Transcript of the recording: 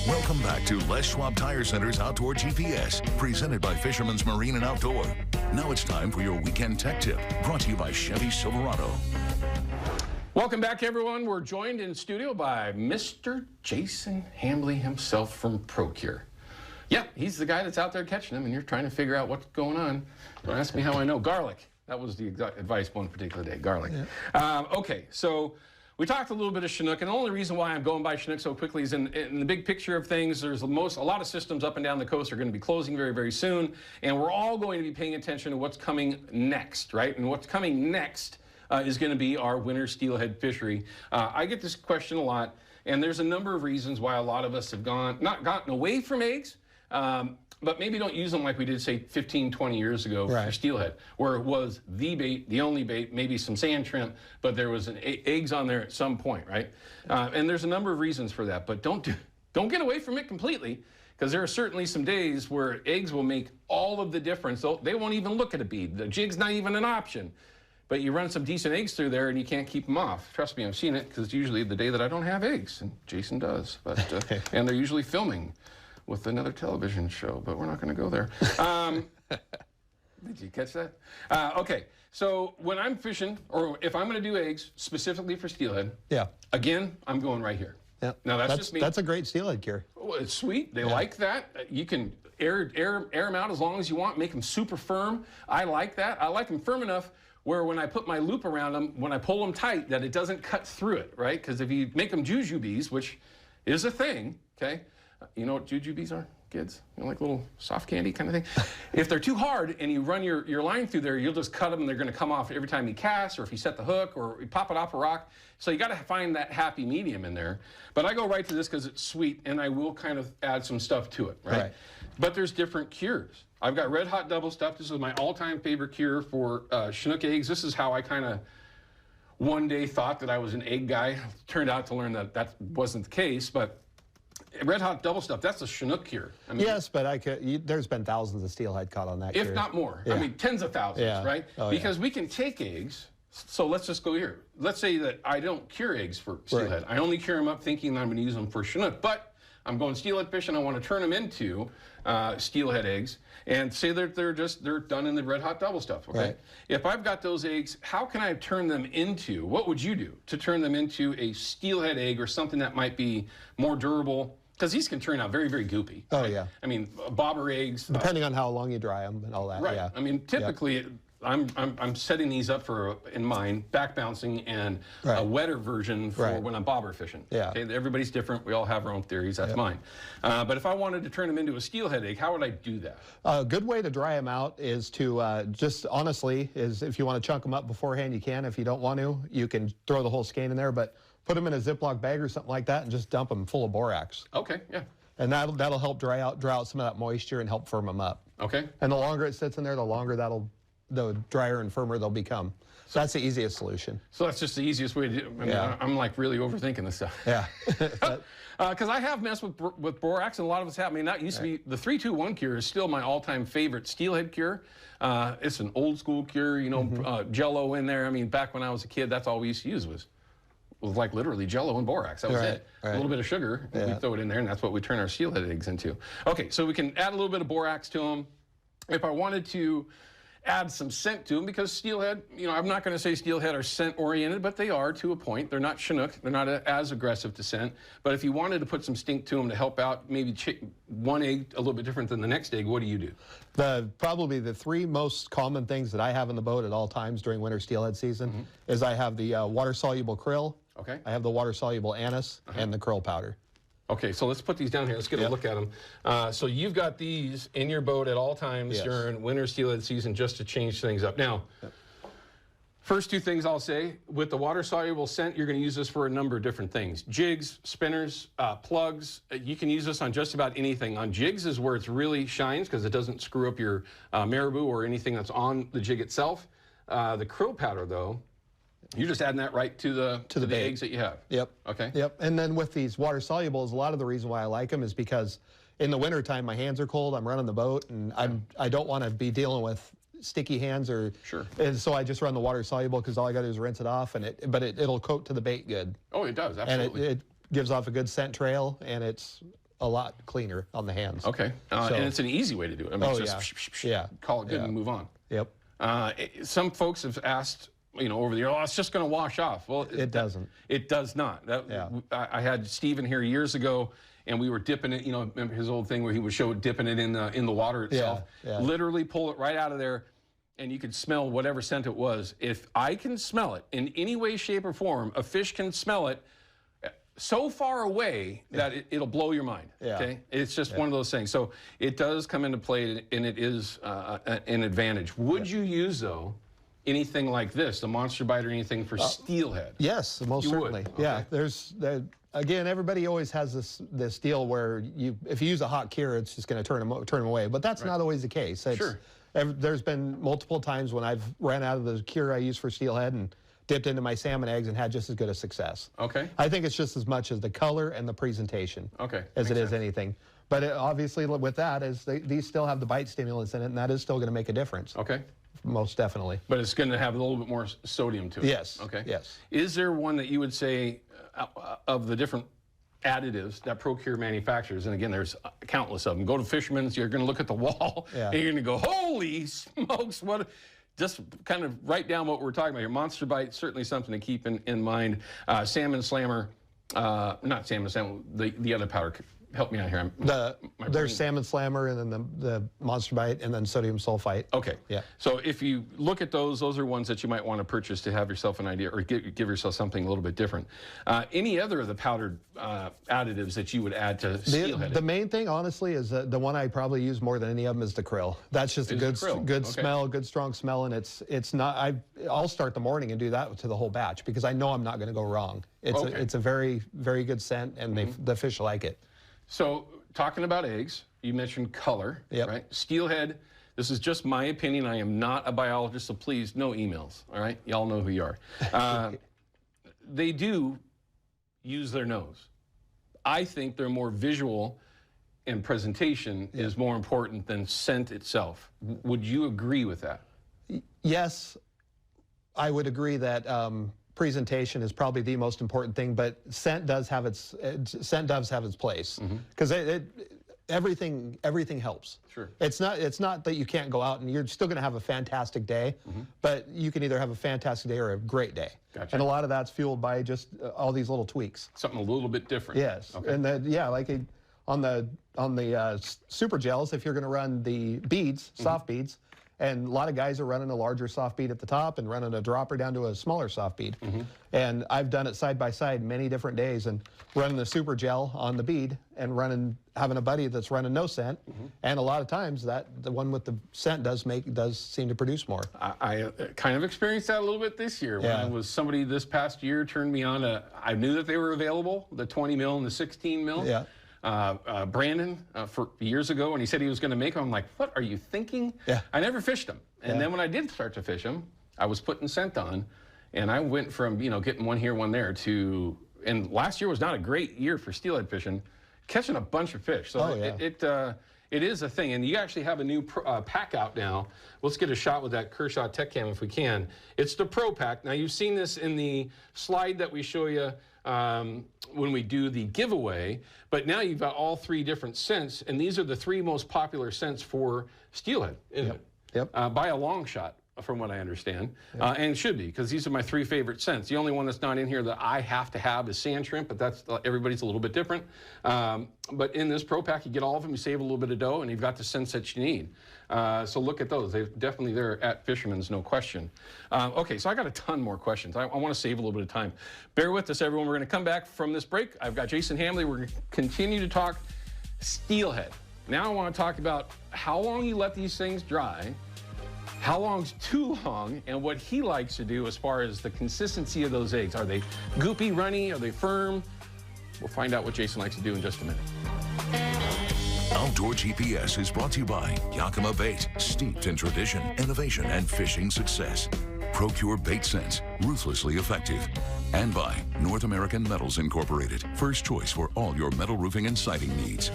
Welcome back to Les Schwab Tire Center's Outdoor GPS, presented by Fisherman's Marine and Outdoor. Now it's time for your weekend tech tip, brought to you by Chevy Silverado. Welcome back, everyone. We're joined in studio by Mr. Jason Hambley himself from ProCure. Yep, he's the guy that's out there catching them, and you're trying to figure out what's going on. Don't ask me how I know. Garlic. That was the advice one particular day, garlic. Yeah. Okay, so we talked a little bit of Chinook, and the only reason why I'm going by Chinook so quickly is in the big picture of things, there's a lot of systems up and down the coast are going to be closing very, very soon, and we're all going to be paying attention to what's coming next, right? And what's coming next is going to be our winter steelhead fishery. I get this question a lot, and there's a number of reasons why a lot of us have not gotten away from eggs, but maybe don't use them like we did, say, 15, 20 years ago for steelhead, where it was the bait, the only bait, maybe some sand shrimp, but there was eggs on there at some point, right? And there's a number of reasons for that, but don't get away from it completely, because there are certainly some days where eggs will make all of the difference. They won't even look at a bead. The jig's not even an option. But you run some decent eggs through there and you can't keep them off. Trust me, I've seen it, because it's usually the day that I don't have eggs, and Jason does. But and they're usually filming with another television show, but we're not going to go there. Did you catch that? Okay, so when I'm fishing, or if I'm going to do eggs specifically for steelhead, again, I'm going right here. Yeah. Now that's just me. That's a great steelhead cure. Well, it's sweet. They like that. You can air them out as long as you want. Make them super firm. I like that. I like them firm enough where when I put my loop around them, when I pull them tight, that it doesn't cut through it, right? Because if you make them jujubes, which is a thing, okay? You know what jujubes are, kids? You know, like little soft candy kind of thing. If they're too hard and you run your line through there, you'll just cut them and they're going to come off every time you cast, or if you set the hook, or you pop it off a rock. So you got to find that happy medium in there. But I go right to this because it's sweet, and I will kind of add some stuff to it, right? But there's different cures. I've got red hot double stuff. This is my all-time favorite cure for Chinook eggs. This is how I kind of one day thought that I was an egg guy. Turned out to learn that that wasn't the case, but red hot double stuff, that's a Chinook cure. I mean, yes, but there's been thousands of steelhead caught on that cure. If not more. I mean, tens of thousands, right? Because we can take eggs. So let's just go here. Let's say that I don't cure eggs for steelhead. I only cure them up thinking that I'm going to use them for Chinook. But I'm going steelhead fishing. I want to turn them into steelhead eggs, and say that they're done in the red hot double stuff. Okay. If I've got those eggs, how can I turn them into? What would you do to turn them into a steelhead egg, or something that might be more durable? Because these can turn out very, very goopy. Oh, yeah. I mean, bobber eggs. Depending on how long you dry them and all that. Right. Yeah. I mean, typically, I'm setting these up for, in mind, back bouncing and a wetter version for when I'm bobber fishing. Yeah. Okay. Everybody's different. We all have our own theories. That's mine. But if I wanted to turn them into a steelhead egg, how would I do that? A good way to dry them out is to just honestly, if you want to chunk them up beforehand, you can. If you don't want to, you can throw the whole skein in there, but put them in a Ziploc bag or something like that and just dump them full of borax. Okay, yeah. And that'll help dry out some of that moisture and help firm them up. Okay. And the longer it sits in there, the drier and firmer they'll become. So that's the easiest solution. So that's just the easiest way to do it. I mean, I'm like really overthinking this stuff. Yeah. Because I have messed with borax, and a lot of us have. I mean, that used to be, the 3-2-1 cure is still my all-time favorite steelhead cure. It's an old school cure, you know, Jello in there. I mean, back when I was a kid, that's all we used to use was like literally Jello and borax. That was it. A little bit of sugar, and we throw it in there, and that's what we turn our steelhead eggs into. Okay, so we can add a little bit of borax to them. If I wanted to add some scent to them, because steelhead, you know, I'm not going to say steelhead are scent-oriented, but they are to a point. They're not Chinook. They're not as aggressive to scent. But if you wanted to put some stink to them to help out, maybe one egg a little bit different than the next egg, what do you do? Probably the three most common things that I have in the boat at all times during winter steelhead season is I have the water-soluble krill, I have the water-soluble anise, and the krill powder. Okay, so let's put these down here. Let's get a look at them. So you've got these in your boat at all times during winter steelhead season, just to change things up. Now, first two things I'll say, with the water-soluble scent, you're going to use this for a number of different things. Jigs, spinners, plugs. You can use this on just about anything. On jigs is where it really shines, because it doesn't screw up your marabou or anything that's on the jig itself. The krill powder, though, you're just adding that right to the eggs that you have. Yep. Okay. Yep. And then with these water solubles, a lot of the reason why I like them is because in the wintertime, my hands are cold. I'm running the boat, and I don't want to be dealing with sticky hands or. And so I just run the water soluble, because all I got to do is rinse it off, and it'll coat to the bait good. Oh, it does. Absolutely. And it gives off a good scent trail, and a lot cleaner on the hands. Okay. And it's an easy way to do it. I mean, call it good and move on. Yep. Some folks have asked, over the year, it's just going to wash off. Well, it doesn't. It does not. I had Steven here years ago, and we were dipping it. Remember his old thing where he would show dipping it in the water itself. Yeah. Literally pull it right out of there, and you could smell whatever scent it was. If I can smell it in any way, shape, or form, a fish can smell it so far away that it'll blow your mind. Okay, it's just one of those things. So it does come into play, and it is an advantage. Would you use though anything like this, the monster bite or anything for steelhead? Yes, most certainly. Okay. Yeah, again, everybody always has this deal where if you use a hot cure, it's just going to turn them away. But that's not always the case. Sure. There's been multiple times when I've ran out of the cure I use for steelhead and dipped into my salmon eggs and had just as good a success. Okay. I think it's just as much as the color and the presentation as it is anything. But obviously with that, these still have the bite stimulants in it, and that is still going to make a difference. Okay. Most definitely. But it's going to have a little bit more sodium to it. Yes. Okay. Yes. Is there one that you would say of the different additives that Procure manufactures, and again, there's countless of them. Go to Fisherman's, you're going to look at the wall, and you're going to go, holy smokes, what... Just kind of write down what we're talking about here. Monster bite, certainly something to keep in mind. Salmon Slammer, not Salmon Slammer, the other powder. Help me out here. There's Salmon Slammer, and then the Monster Bite, and then sodium sulfite. Okay. Yeah. So if you look at those are ones that you might want to purchase to have yourself an idea, or give yourself something a little bit different. Any other of the powdered additives that you would add to steelhead? The main thing, honestly, is the one I probably use more than any of them is the krill. That's just a good smell, good strong smell, and it's not. I'll start the morning and do that to the whole batch because I know I'm not going to go wrong. It's a very, very good scent, and the fish like it. So, talking about eggs, you mentioned color, right? Steelhead, this is just my opinion. I am not a biologist, so please, no emails, all right? Y'all know who you are. They do use their nose. I think they're more visual, and presentation is more important than scent itself. Would you agree with that? Yes, I would agree that presentation is probably the most important thing, but scent does have its place because everything helps. Sure. It's not that you can't go out and you're still going to have a fantastic day, but you can either have a fantastic day or a great day. Gotcha. And a lot of that's fueled by just all these little tweaks. Something a little bit different. Yes. Okay. And then like on the super gels, if you're going to run the beads, soft beads. And a lot of guys are running a larger soft bead at the top and running a dropper down to a smaller soft bead. And I've done it side by side many different days and running the super gel on the bead and having a buddy that's running no scent. And a lot of times the one with the scent does seem to produce more. I kind of experienced that a little bit this year. When it was somebody this past year turned me on I knew that they were available, the 20 mil and the 16 mil. Yeah. Brandon for years ago, and he said he was going to make them. I'm like, what are you thinking? Yeah. I never fished them. And then when I did start to fish them, I was putting scent on, and I went from, getting one here, one there to, and last year was not a great year for steelhead fishing, catching a bunch of fish. So it is a thing. And you actually have a new pack out now. Let's get a shot with that Kershaw Tech Cam if we can. It's the Pro Pack. Now, you've seen this in the slide that we show you when we do the giveaway, but now you've got all three different scents, and these are the three most popular scents for steelhead, isn't it? Yep. By a long shot, from what I understand, and should be, because these are my three favorite scents. The only one that's not in here that I have to have is sand shrimp, but that's everybody's a little bit different. But in this Pro Pack, you get all of them, you save a little bit of dough, and you've got the scents that you need. So look at those. They're definitely there at Fisherman's, no question. Okay, so I got a ton more questions. I want to save a little bit of time. Bear with us, everyone. We're going to come back from this break. I've got Jason Hambley. We're going to continue to talk steelhead. Now I want to talk about how long you let these things dry, how long's too long, and what he likes to do as far as the consistency of those eggs. Are they goopy, runny? Are they firm? We'll find out what Jason likes to do in just a minute. Outdoor GPS is brought to you by Yakima Bait, steeped in tradition, innovation, and fishing success. Procure bait scents, ruthlessly effective. And by North American Metals Incorporated, first choice for all your metal roofing and siding needs.